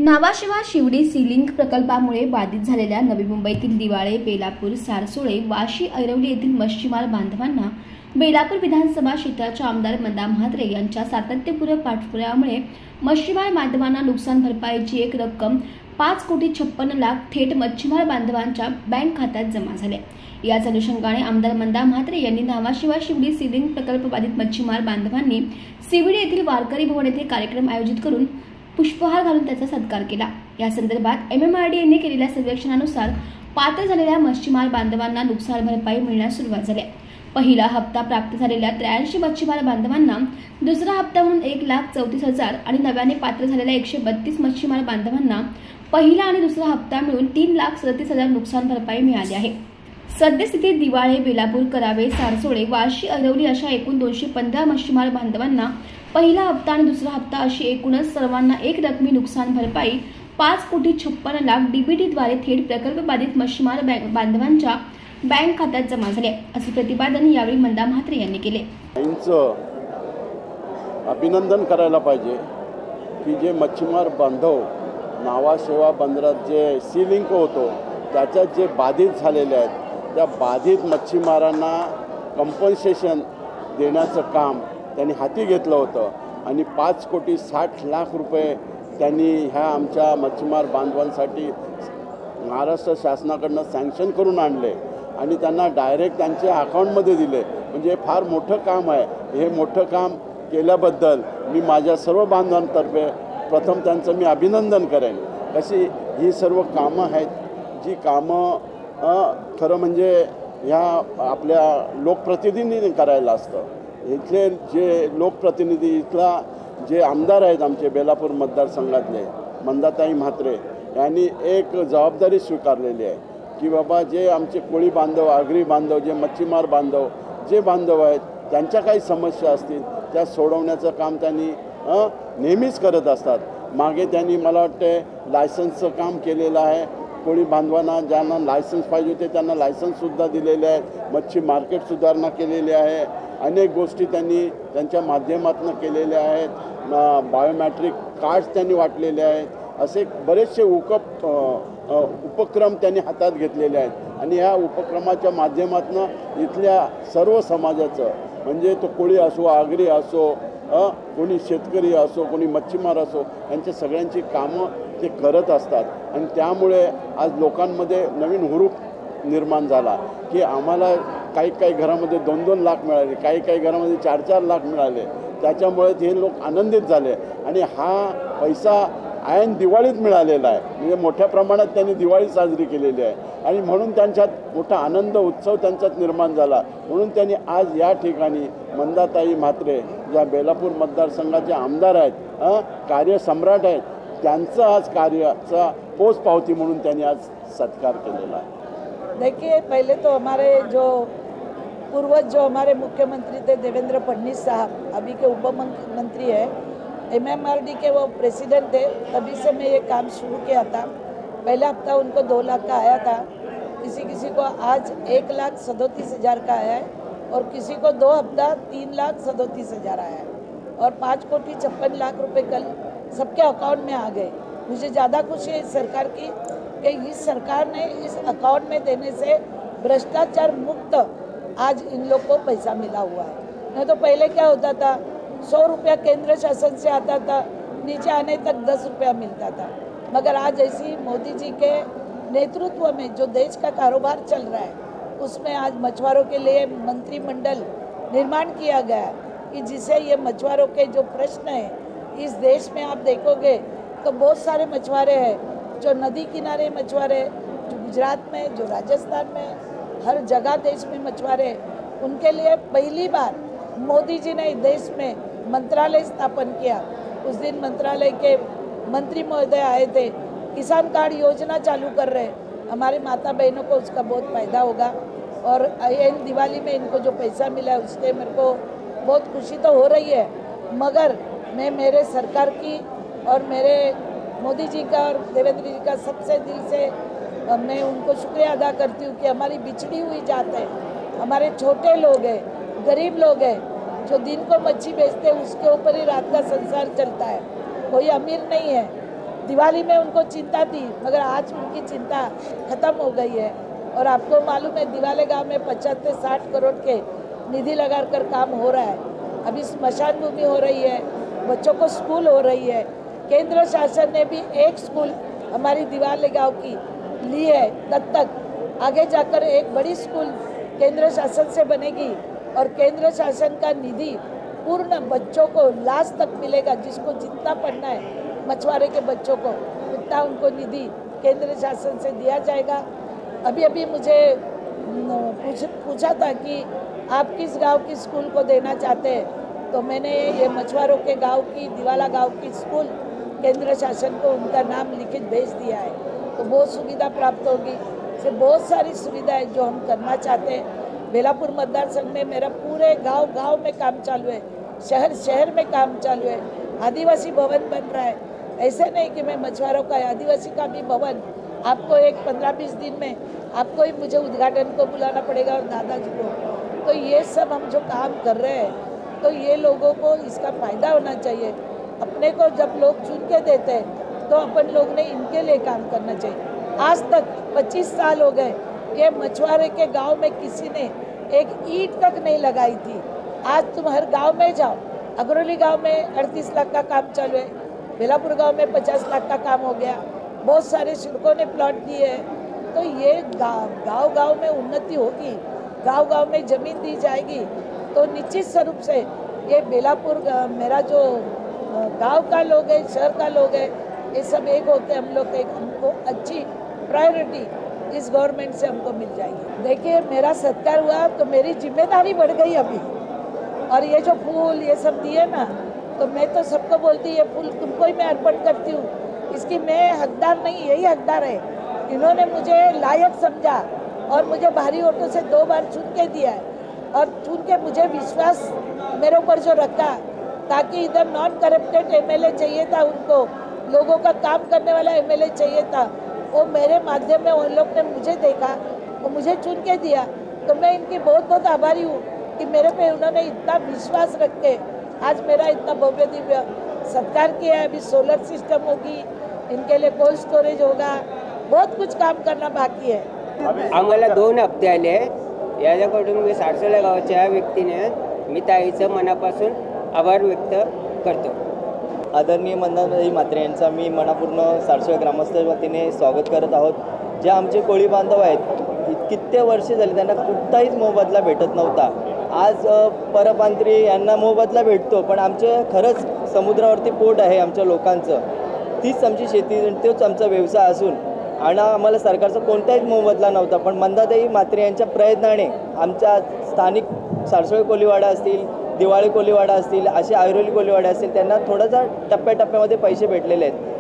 नावाशिवा Shivdi C link प्रकल्पामुळे बाधित झालेल्या नवी मुंबईतील दिवाळे, बेलापूर, सारसोळे, वाशी, ऐरवली येथील मच्छीमार बांधवांना बेलापूर विधानसभा क्षेत्राच्या आमदार मंदा म्हात्रे यांच्या सातत्यपूर्ण पाठपुराव्यामुळे मच्छीमार बांधवांना नुकसान भरपाईची एक रक्कम 5,56,00,000 थेट मच्छीमार बांधवांच्या बँक खात्यात जमा झाले। याच अनुषंगाने आमदार मंदा म्हात्रे यांनी नावाशिवा शिवडी सी लिंक प्रकल्प बाधित मच्छीमार बांधवांनी शिवडी येथील वारकरी भवन येथे कार्यक्रम आयोजित करून पुष्पहार घालून त्याचा सत्कार केला। या संदर्भात MMRD यांनी केलेल्या सर्वेक्षणानुसार पात्र झालेल्या मच्छीमार बांधवांना नुकसान भरपाई मिळण्यास सुरुवात झाली। पहिला हप्ता प्राप्त झालेल्या 83 मच्छीमार बांधवांना दुसरा हप्ता म्हणून 1,34,000 आणि नव्याने पात्र झालेल्या 132 मच्छीमार बांधवांना पहिला आणि दुसरा हप्ता मिळून 3,37,000 नुकसान भरपाई मिळाली आहे। सद्यस्थितीत दिवाळे, बेलापूर, करावे, सारसोळे, वाशी, ऐरवली अशा एकूण 215 मच्छीमार बांधवांना पहिला हप्ता आणि दुसरा हप्ता अशी एकूणच सर्वांना एक रकमी नुकसान भरपाई 5,56,00,000 DBT द्वारे थेट प्रकल्प बाधित मच्छीमार बांधवांच्या बँक खात्यात जमा झाले, असे प्रतिपादन यावेळी मंदा म्हात्रे यांनी केले। अभिनंदन करायला पाहिजे की जे मच्छीमार बांधव नावाशिवा बंदरात जे सी लिंक होतो त्याच्यात जे बाधित झालेले आहेत त्या बाधित मच्छीमारांना कंपन्सेशन देण्याचं काम त्यांनी हाती घेतलं होतं आणि 5,60,00,000 रुपये त्यांनी ह्या आमच्या मच्छीमार बांधवांसाठी महाराष्ट्र शासनाकडनं सँक्शन करून आणले आणि त्यांना डायरेक्ट त्यांच्या अकाउंटमध्ये दिले। म्हणजे फार मोठं काम आहे। हे मोठं काम केल्याबद्दल मी माझ्या सर्व बांधवांतर्फे प्रथम त्यांचं मी अभिनंदन करेन। कशी ही सर्व कामं आहेत जी कामं खरं म्हणजे ह्या आपल्या लोकप्रतिनिधींनी करायला असतं। इथले जे लोकप्रतिनिधी इथला जे आमदार आहेत आमचे बेलापूर मतदारसंघातले मंदाताई म्हात्रे यांनी एक जबाबदारी स्वीकारलेली आहे की बाबा जे आमचे कोळी बांधव, आगरी बांधव, जे मच्छीमार बांधव जे बांधव आहेत त्यांच्या काही समस्या असतील त्या सोडवण्याचं काम त्यांनी नेहमीच करत असतात। मागे त्यांनी मला वाटते लायसन्सचं काम केलेलं आहे। कोळी बांधवांना ज्यांना लायसन्स पाहिजे होते त्यांना लायसन्ससुद्धा दिलेले आहेत। मच्छी मार्केट सुधारणा केलेली आहे। अनेक गोष्टी त्यांनी त्यांच्या माध्यमातून केलेल्या आहेत। बायोमॅट्रिक कार्ड्स त्यांनी वाटलेले आहेत। असे बरेचसे उपक्रम त्यांनी हातात घेतलेले आहेत आणि ह्या उपक्रमाच्या माध्यमातून इथल्या सर्व समाजाचं म्हणजे तो कोळी असो, आगरी असो, कोणी शेतकरी असो, कोणी मच्छीमार असो, यांच्या सगळ्यांची कामं ते करत असतात आणि त्यामुळे आज लोकांमध्ये नवीन हुरूप निर्माण झाला की आम्हाला काही घरामध्ये 2-2 लाख मिळाले, काही घरामध्ये 4-4 लाख मिळाले। त्याच्यामुळे हे लोक आनंदित झाले आणि हा पैसा ऐन दिवाळीत मिळालेला आहे। म्हणजे मोठ्या प्रमाणात त्यांनी दिवाळी साजरी केलेली आहे आणि म्हणून त्यांच्यात मोठा आनंद उत्सव त्यांच्यात निर्माण झाला। म्हणून त्यांनी आज या ठिकाणी मंदाताई म्हात्रे ज्या बेलापूर मतदारसंघाचे आमदार आहेत, कार्यसम्राट आहेत, त्यांचं आज कार्याचा पोचपावती म्हणून त्यांनी आज सत्कार केलेला है। देखिए, पहले तो हमारे जो पूर्वज जो हमारे मुख्यमंत्री थे देवेंद्र फडणवीस साहब, अभी के उप मुख्यमंत्री है, MMRD के वो प्रेसिडेंट थे, तभी से मैं ये काम शुरू किया था। पहला हफ्ता उनको 2 लाख का आया था, किसी को आज 1,37,000 का आया है और किसी को 2 हफ्ता 3,37,000 आया है और 5,56,00,000 रुपये कल सबके अकाउंट में आ गए। मुझे ज़्यादा खुशी है इस सरकार की कि इस सरकार ने इस अकाउंट में देने से भ्रष्टाचार मुक्त आज इन लोग को पैसा मिला हुआ है। नहीं तो पहले क्या होता था, 100 रुपया केंद्र शासन से आता था, नीचे आने तक 10 रुपया मिलता था। मगर आज ऐसी मोदी जी के नेतृत्व में जो देश का कारोबार चल रहा है उसमें आज मछुआरों के लिए मंत्रिमंडल निर्माण किया गया है कि जिससे ये मछुआरों के जो प्रश्न हैं इस देश में आप देखोगे तो बहुत सारे मछुआरे हैं जो नदी किनारे मछुआरे, जो गुजरात में, जो राजस्थान में, हर जगह देश में मछुआरे, उनके लिए पहली बार मोदी जी ने देश में मंत्रालय स्थापन किया। उस दिन मंत्रालय के मंत्री महोदय आए थे, किसान कार्ड योजना चालू कर रहे हैं। हमारी माता बहनों को उसका बहुत फ़ायदा होगा और इन दिवाली में इनको जो पैसा मिला है उससे मेरे को बहुत खुशी तो हो रही है। मगर मैं मेरे सरकार की और मेरे मोदी जी का और देवेंद्र जी का सबसे दिल से मैं उनको शुक्रिया अदा करती हूँ कि हमारी बिछड़ी हुई जात है, हमारे छोटे लोग हैं, गरीब लोग हैं, जो दिन को मच्छी बेचते हैं उसके ऊपर ही रात का संसार चलता है। कोई अमीर नहीं है, दिवाली में उनको चिंता थी, मगर आज उनकी चिंता खत्म हो गई है। और आपको मालूम है दिवाले गांव में 50 से 60 करोड़ के निधि लगाकर काम हो रहा है। अभी स्मशान भूमि हो रही है, बच्चों को स्कूल हो रही है। केंद्र शासन ने भी एक स्कूल हमारी दिवाले गांव की ली है दत्तक। आगे जाकर एक बड़ी स्कूल केंद्र शासन से बनेगी और केंद्र शासन का निधि पूर्ण बच्चों को लास्ट तक मिलेगा। जिसको जितना पढ़ना है मछुआरे के बच्चों को उतना उनको निधि केंद्र शासन से दिया जाएगा। अभी मुझे पूछा था कि आप किस गांव की स्कूल को देना चाहते हैं, तो मैंने ये मछुआरों के गांव की दिवाला गांव की स्कूल केंद्र शासन को उनका नाम लिखित भेज दिया है। तो बहुत सुविधा प्राप्त होगी। से बहुत सारी सुविधाएं जो हम करना चाहते हैं। बेलापुर मतदार संघ में मेरा पूरे गांव में काम चालू है, शहर में काम चालू है। आदिवासी भवन बन रहा है। ऐसे नहीं कि मैं मछुआरों का आदिवासी का भी भवन आपको एक 15-20 दिन में आपको ही मुझे उद्घाटन को बुलाना पड़ेगा और दादाजी को। तो ये सब हम जो काम कर रहे हैं तो ये लोगों को इसका फ़ायदा होना चाहिए। अपने को जब लोग चुन के देते हैं तो अपन लोग ने इनके लिए काम करना चाहिए। आज तक 25 साल हो गए, ये मछुआरे के गांव में किसी ने एक ईंट तक नहीं लगाई थी। आज तुम हर गांव में जाओ, अगरोली गांव में 38 लाख का काम चालू है, बेलापुर गांव में 50 लाख का काम हो गया। बहुत सारे शिल्पों ने प्लॉट दिए हैं। तो ये गांव में उन्नति होगी, गांव में ज़मीन दी जाएगी तो निश्चित स्वरूप से ये बेलापुर मेरा जो गांव का लोग है, शहर का लोग है, ये सब एक होते हम लोग एक हमको अच्छी प्रायोरिटी इस गवर्नमेंट से हमको मिल जाएगी। देखिए मेरा सत्कार हुआ तो मेरी जिम्मेदारी बढ़ गई अभी। और ये जो फूल ये सब दिए ना, तो मैं तो सबको बोलती ये फूल तुमको ही मैं अर्पण करती हूँ। इसकी मैं हकदार नहीं, यही हकदार है। इन्होंने मुझे लायक समझा और मुझे भारी वोटों से 2 बार चुन के दिया है। और चुन के मुझे विश्वास मेरे ऊपर जो रखा, ताकि इधर नॉन करप्टेड एमएलए चाहिए था उनको, लोगों का काम करने वाला एमएलए चाहिए था, वो मेरे माध्यम में उन लोग ने मुझे देखा, वो मुझे चुन के दिया। तो मैं इनकी बहुत बहुत आभारी हूँ कि मेरे पे उन्होंने इतना विश्वास रख के आज मेरा इतना भव्य दिव्य सत्कार किया है। अभी सोलर सिस्टम होगी, इनके लिए कोल्ड स्टोरेज होगा, बहुत कुछ काम करना बाकी है। आम्हाला 2 हप्ते आले, याच्याकडून मी सारसोळे गावाच्या व्यक्तीने मी ताईचं मनापासून आभार व्यक्त करतो। आदरणीय मंदाताई म्हात्रे यांचा मी मनापूर्ण सारसोळे ग्रामस्थ वतीने स्वागत करत आहोत। जे आमचे कोळी बांधव आहेत, कित्येक वर्षे झाली त्यांना कुठलाच मोबदला भेटत नव्हता। आज परप्रांतीय यांना मोबदला भेटतो, पण आमचे खरंच समुद्रावरती पोट आहे आमच्या लोकांचं, तीच आमची शेती, तोच आमचा व्यवसाय असून आणि आम्हाला सरकारचा कोणताच मोबदला नव्हता। पण मंदाताई म्हात्रे यांच्या प्रयत्नाने आमच्या स्थानिक सारसोळे कोळीवाडा असतील, दिवाळी कोळीवाडा असतील, असे ऐरोली कोळीवाडा असतील, त्यांना थोडासा टप्प्याटप्प्यामध्ये पैसे भेटलेले आहेत।